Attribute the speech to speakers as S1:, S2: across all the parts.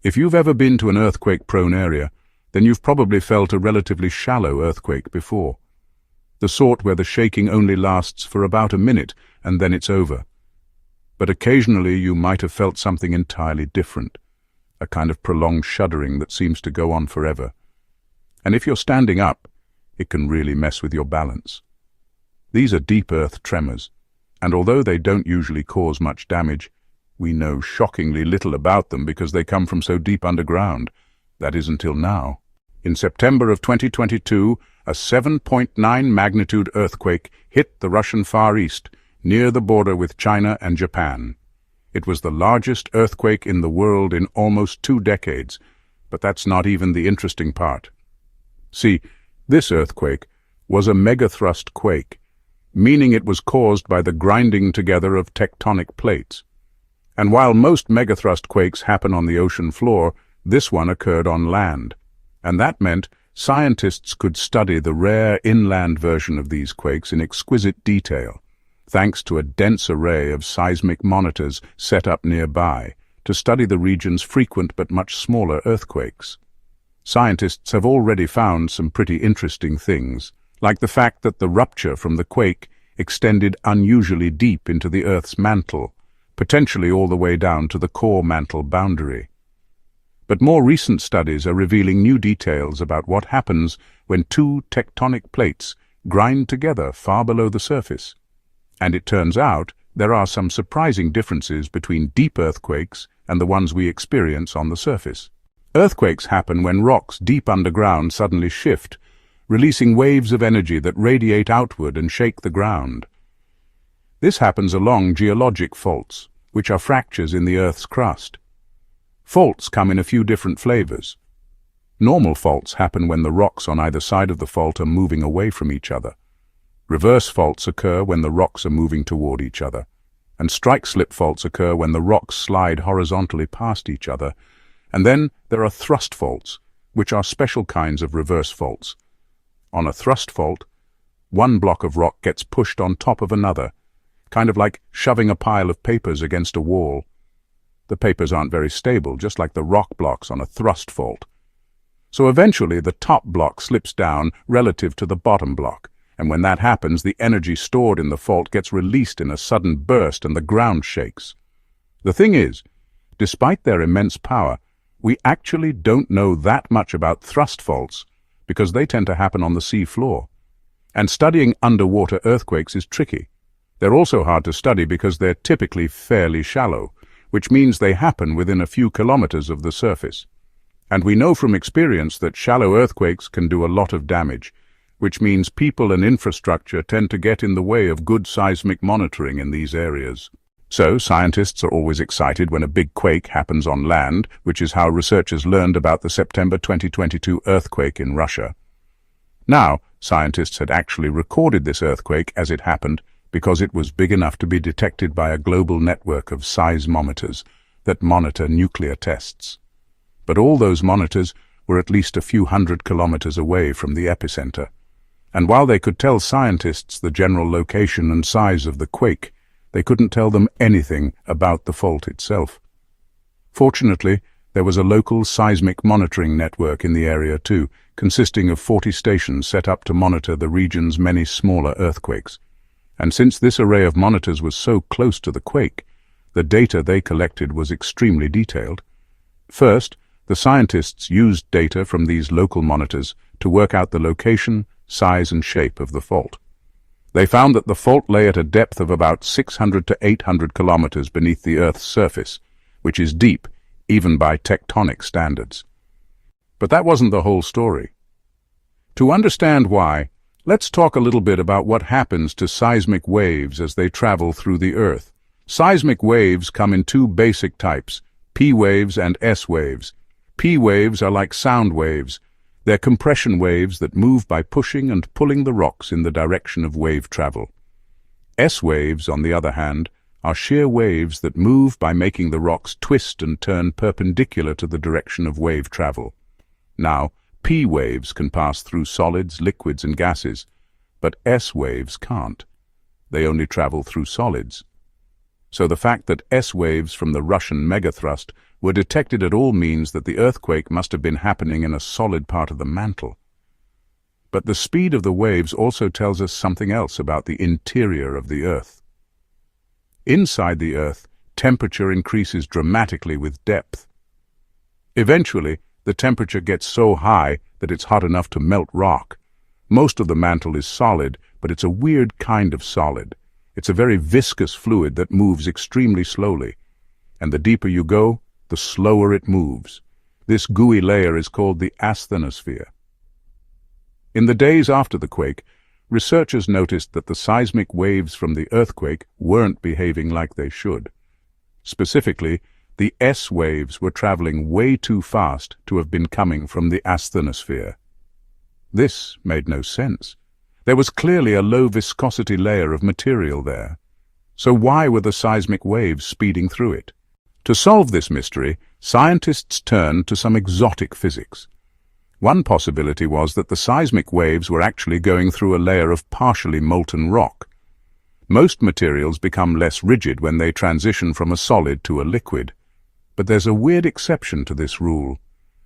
S1: If you've ever been to an earthquake-prone area, then you've probably felt a relatively shallow earthquake before. The sort where the shaking only lasts for about a minute and then it's over. But occasionally you might have felt something entirely different, a kind of prolonged shuddering that seems to go on forever. And if you're standing up, it can really mess with your balance. These are deep earth tremors, and although they don't usually cause much damage, we know shockingly little about them because they come from so deep underground. That is until now. In September of 2022, a 7.9 magnitude earthquake hit the Russian Far East, near the border with China and Japan. It was the largest earthquake in the world in almost 2 decades, but that's not even the interesting part. See, this earthquake was a megathrust quake, meaning it was caused by the grinding together of tectonic plates. And while most megathrust quakes happen on the ocean floor, this one occurred on land. And that meant scientists could study the rare inland version of these quakes in exquisite detail, thanks to a dense array of seismic monitors set up nearby to study the region's frequent but much smaller earthquakes. Scientists have already found some pretty interesting things, like the fact that the rupture from the quake extended unusually deep into the Earth's mantle, potentially all the way down to the core mantle boundary. But more recent studies are revealing new details about what happens when 2 tectonic plates grind together far below the surface. And it turns out there are some surprising differences between deep earthquakes and the ones we experience on the surface. Earthquakes happen when rocks deep underground suddenly shift, releasing waves of energy that radiate outward and shake the ground. This happens along geologic faults, which are fractures in the Earth's crust. Faults come in a few different flavors. Normal faults happen when the rocks on either side of the fault are moving away from each other. Reverse faults occur when the rocks are moving toward each other. And strike-slip faults occur when the rocks slide horizontally past each other. And then there are thrust faults, which are special kinds of reverse faults. On a thrust fault, one block of rock gets pushed on top of another, kind of like shoving a pile of papers against a wall. The papers aren't very stable, just like the rock blocks on a thrust fault. So eventually the top block slips down relative to the bottom block, and when that happens, the energy stored in the fault gets released in a sudden burst and the ground shakes. The thing is, despite their immense power, we actually don't know that much about thrust faults because they tend to happen on the sea floor. And studying underwater earthquakes is tricky. They're also hard to study because they're typically fairly shallow, which means they happen within a few kilometers of the surface. And we know from experience that shallow earthquakes can do a lot of damage, which means people and infrastructure tend to get in the way of good seismic monitoring in these areas. So scientists are always excited when a big quake happens on land, which is how researchers learned about the September 2022 earthquake in Russia. Now, scientists had actually recorded this earthquake as it happened because it was big enough to be detected by a global network of seismometers that monitor nuclear tests. But all those monitors were at least a few hundred kilometers away from the epicenter. And while they could tell scientists the general location and size of the quake, they couldn't tell them anything about the fault itself. Fortunately, there was a local seismic monitoring network in the area too, consisting of 40 stations set up to monitor the region's many smaller earthquakes. And since this array of monitors was so close to the quake, the data they collected was extremely detailed. First, the scientists used data from these local monitors to work out the location, size and shape of the fault. They found that the fault lay at a depth of about 600 to 800 kilometers beneath the Earth's surface, which is deep, even by tectonic standards. But that wasn't the whole story. To understand why, let's talk a little bit about what happens to seismic waves as they travel through the Earth. Seismic waves come in 2 basic types, P waves and S waves. P waves are like sound waves. They're compression waves that move by pushing and pulling the rocks in the direction of wave travel. S waves, on the other hand, are shear waves that move by making the rocks twist and turn perpendicular to the direction of wave travel. Now, P waves can pass through solids, liquids, and gases, but S waves can't. They only travel through solids. So the fact that S waves from the Russian megathrust were detected at all means that the earthquake must have been happening in a solid part of the mantle. But the speed of the waves also tells us something else about the interior of the Earth. Inside the Earth, temperature increases dramatically with depth. Eventually, the temperature gets so high that it's hot enough to melt rock. Most of the mantle is solid, but it's a weird kind of solid. It's a very viscous fluid that moves extremely slowly. And the deeper you go, the slower it moves. This gooey layer is called the asthenosphere. In the days after the quake, researchers noticed that the seismic waves from the earthquake weren't behaving like they should. Specifically, the S waves were traveling way too fast to have been coming from the asthenosphere. This made no sense. There was clearly a low viscosity layer of material there. So why were the seismic waves speeding through it? To solve this mystery, scientists turned to some exotic physics. One possibility was that the seismic waves were actually going through a layer of partially molten rock. Most materials become less rigid when they transition from a solid to a liquid. But there's a weird exception to this rule.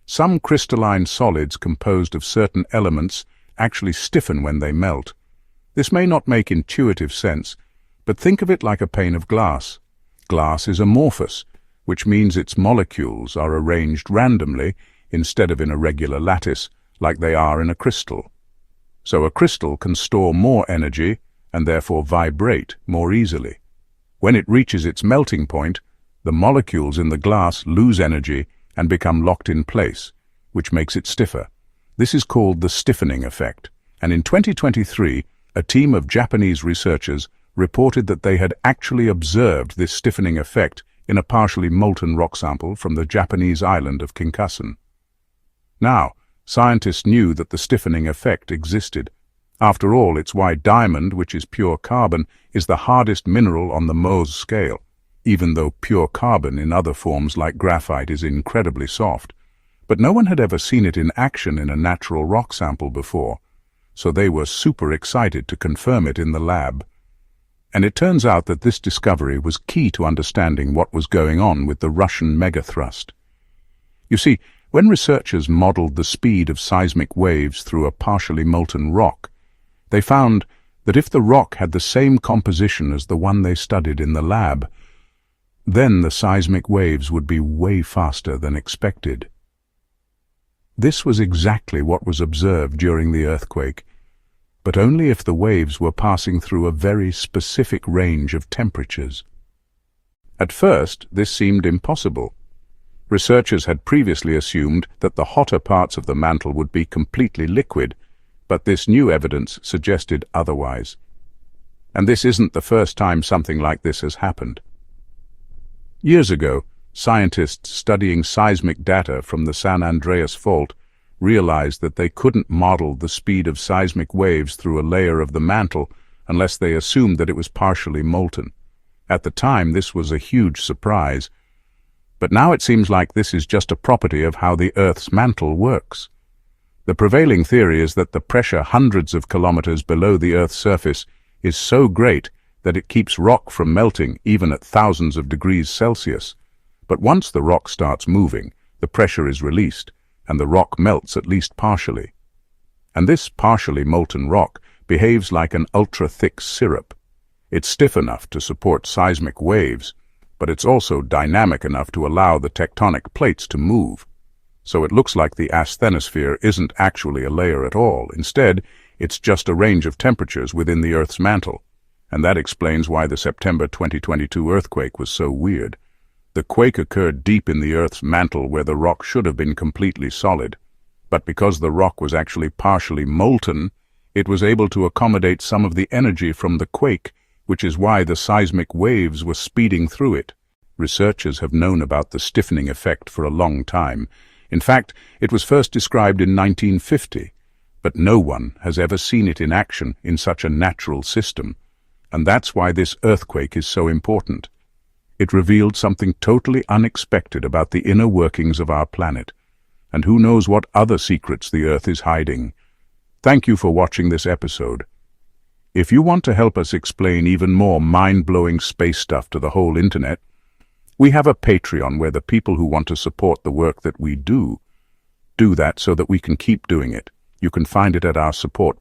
S1: Some crystalline solids composed of certain elements actually stiffen when they melt. This may not make intuitive sense, but think of it like a pane of glass. Glass is amorphous, which means its molecules are arranged randomly instead of in a regular lattice, like they are in a crystal. So a crystal can store more energy and therefore vibrate more easily. When it reaches its melting point, the molecules in the glass lose energy and become locked in place, which makes it stiffer. This is called the stiffening effect. And in 2023, a team of Japanese researchers reported that they had actually observed this stiffening effect in a partially molten rock sample from the Japanese island of Kinkasen. Now, scientists knew that the stiffening effect existed. After all, it's why diamond, which is pure carbon, is the hardest mineral on the Mohs scale, even though pure carbon in other forms like graphite is incredibly soft. But no one had ever seen it in action in a natural rock sample before, so they were super excited to confirm it in the lab. And it turns out that this discovery was key to understanding what was going on with the Russian Megathrust. You see, when researchers modeled the speed of seismic waves through a partially molten rock, they found that if the rock had the same composition as the one they studied in the lab, then the seismic waves would be way faster than expected. This was exactly what was observed during the earthquake, but only if the waves were passing through a very specific range of temperatures. At first, this seemed impossible. Researchers had previously assumed that the hotter parts of the mantle would be completely liquid, but this new evidence suggested otherwise. And this isn't the first time something like this has happened. Years ago, scientists studying seismic data from the San Andreas Fault realized that they couldn't model the speed of seismic waves through a layer of the mantle unless they assumed that it was partially molten. At the time, this was a huge surprise. But now it seems like this is just a property of how the Earth's mantle works. The prevailing theory is that the pressure hundreds of kilometers below the Earth's surface is so great that it keeps rock from melting even at thousands of degrees Celsius. But once the rock starts moving, the pressure is released, and the rock melts at least partially. And this partially molten rock behaves like an ultra-thick syrup. It's stiff enough to support seismic waves, but it's also dynamic enough to allow the tectonic plates to move. So it looks like the asthenosphere isn't actually a layer at all. Instead, it's just a range of temperatures within the Earth's mantle. And that explains why the September 2022 earthquake was so weird. The quake occurred deep in the Earth's mantle where the rock should have been completely solid. But because the rock was actually partially molten, it was able to accommodate some of the energy from the quake, which is why the seismic waves were speeding through it. Researchers have known about the stiffening effect for a long time. In fact, it was first described in 1950, but no one has ever seen it in action in such a natural system. And that's why this earthquake is so important. It revealed something totally unexpected about the inner workings of our planet, and who knows what other secrets the Earth is hiding. Thank you for watching this episode. If you want to help us explain even more mind-blowing space stuff to the whole internet, We have a Patreon where the people who want to support the work that we do that so that we can keep doing it. You can find it at our support page.